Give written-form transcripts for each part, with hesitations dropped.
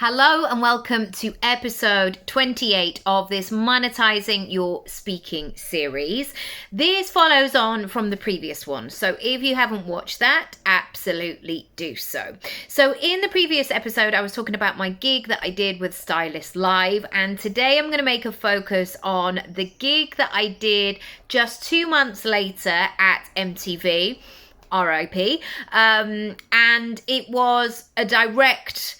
Hello and welcome to episode 28 of this Monetizing Your Speaking series. This follows on from the previous one, so if you haven't watched that, absolutely do so. So in the previous episode, I was talking about my gig that I did with Stylist Live, and today I'm going to make a focus on the gig that I did just 2 months later at MTV, RIP, and it was a direct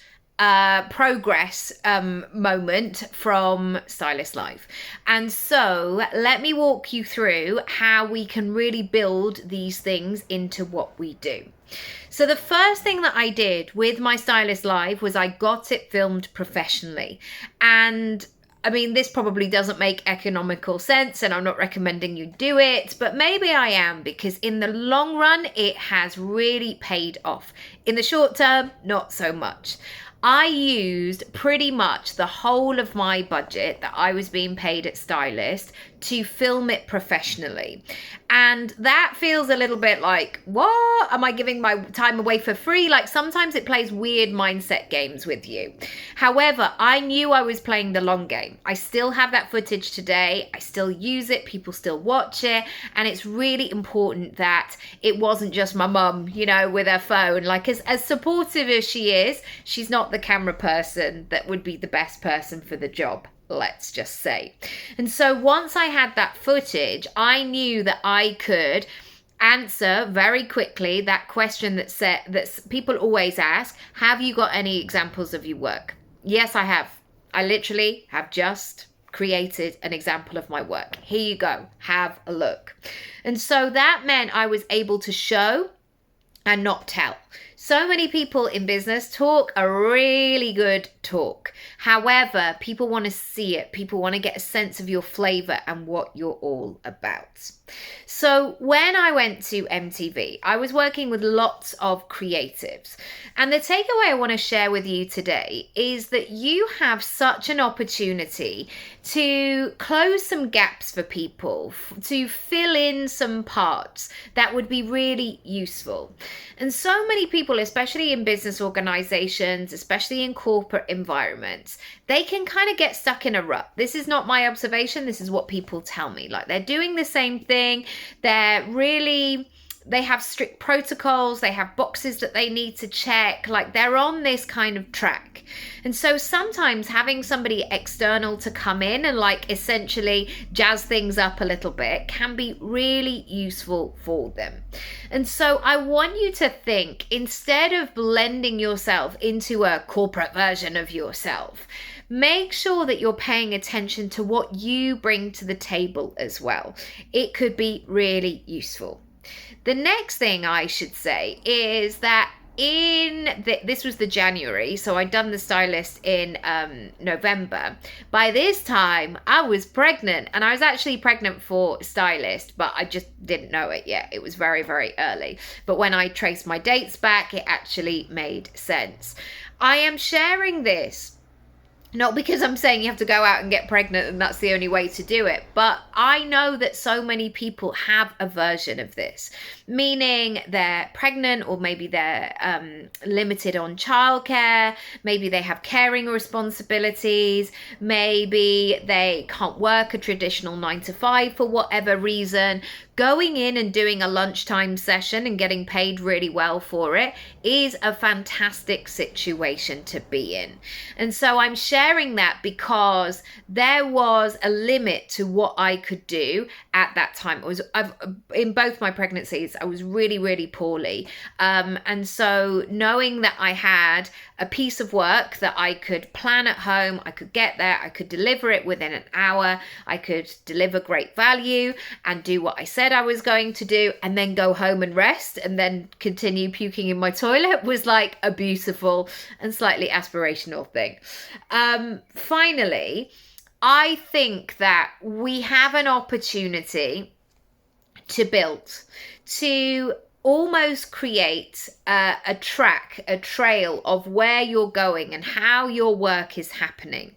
progress moment from Stylist Live. And so let me walk you through how we can really build these things into what we do. So the first thing that I did with my Stylist Live was I got it filmed professionally. And I mean, this probably doesn't make economical sense and I'm not recommending you do it, but maybe I am, because in the long run, it has really paid off. In the short term, not so much. I used pretty much the whole of my budget that I was being paid at Stylist to film it professionally. And that feels a little bit like, what? Am I giving my time away for free? Like sometimes it plays weird mindset games with you. However, I knew I was playing the long game. I still have that footage today. I still use it. People still watch it. And it's really important that it wasn't just my mum, you know, with her phone. Like as supportive as she is, she's not the camera person that would be the best person for the job, let's just say. And so once I had that footage, I knew that I could answer very quickly that question that people always ask: have you got any examples of your work? Yes, I have. I literally have just created an example of my work. Here you go. Have a look. And so that meant I was able to show and not tell. So many people in business talk a really good talk. However, people want to see it. People want to get a sense of your flavor and what you're all about. So when I went to MTV, I was working with lots of creatives. And the takeaway I want to share with you today is that you have such an opportunity to close some gaps for people, to fill in some parts that would be really useful. And so many people, especially in business organizations, especially in corporate environments, they can kind of get stuck in a rut. This is not my observation. This is what people tell me. Like they're doing the same thing. They have strict protocols. They have boxes that they need to check. Like they're on this kind of track. And so sometimes having somebody external to come in and like essentially jazz things up a little bit can be really useful for them. And so I want you to think, instead of blending yourself into a corporate version of yourself, make sure that you're paying attention to what you bring to the table as well. It could be really useful. The next thing I should say is that this was the January, so I'd done the Stylist in November. By this time, I was pregnant, and I was actually pregnant for Stylist, but I just didn't know it yet. It was very, very early. But when I traced my dates back, it actually made sense. I am sharing this not because I'm saying you have to go out and get pregnant and that's the only way to do it, but I know that so many people have a version of this, meaning they're pregnant, or maybe they're limited on childcare, maybe they have caring responsibilities, maybe they can't work a traditional 9 to 5 for whatever reason. Going in and doing a lunchtime session and getting paid really well for it is a fantastic situation to be in. And so I'm sharing that because there was a limit to what I could do at that time. In both my pregnancies, I was really, really poorly. And so knowing that I had a piece of work that I could plan at home, I could get there, I could deliver it within an hour, I could deliver great value and do what I said I was going to do, and then go home and rest and then continue puking in my toilet was like a beautiful and slightly aspirational thing. Finally, I think that we have an opportunity to build, to almost create a track, a trail of where you're going and how your work is happening.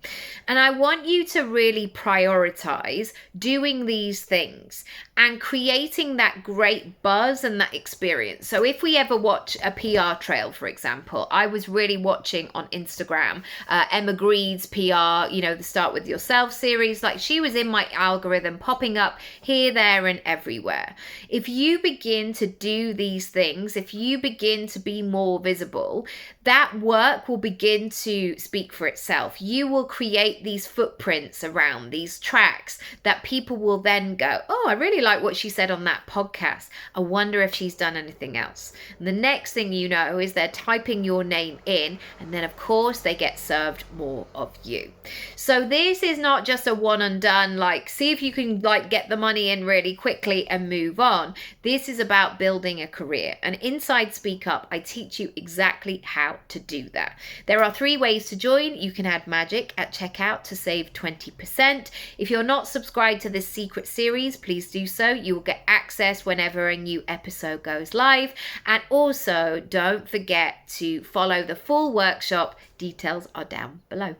And I want you to really prioritize doing these things and creating that great buzz and that experience. So if we ever watch a PR trail, for example, I was really watching on Instagram, Emma Greed's PR, the Start With Yourself series. Like, she was in my algorithm, popping up here, there, and everywhere. If you begin to do these things, if you begin to be more visible, that work will begin to speak for itself. You will create these footprints around, these tracks that people will then go, oh, I really like what she said on that podcast. I wonder if she's done anything else. And the next thing you know is they're typing your name in, and then of course they get served more of you. So this is not just a one and done, like see if you can get the money in really quickly and move on. This is about building a career. And inside Speak Up, I teach you exactly how to do that. There are 3 ways to join. You can add magic at checkout to save 20%. If you're not subscribed to this secret series, please do so. You will get access whenever a new episode goes live. And also don't forget to follow the full workshop. Details are down below.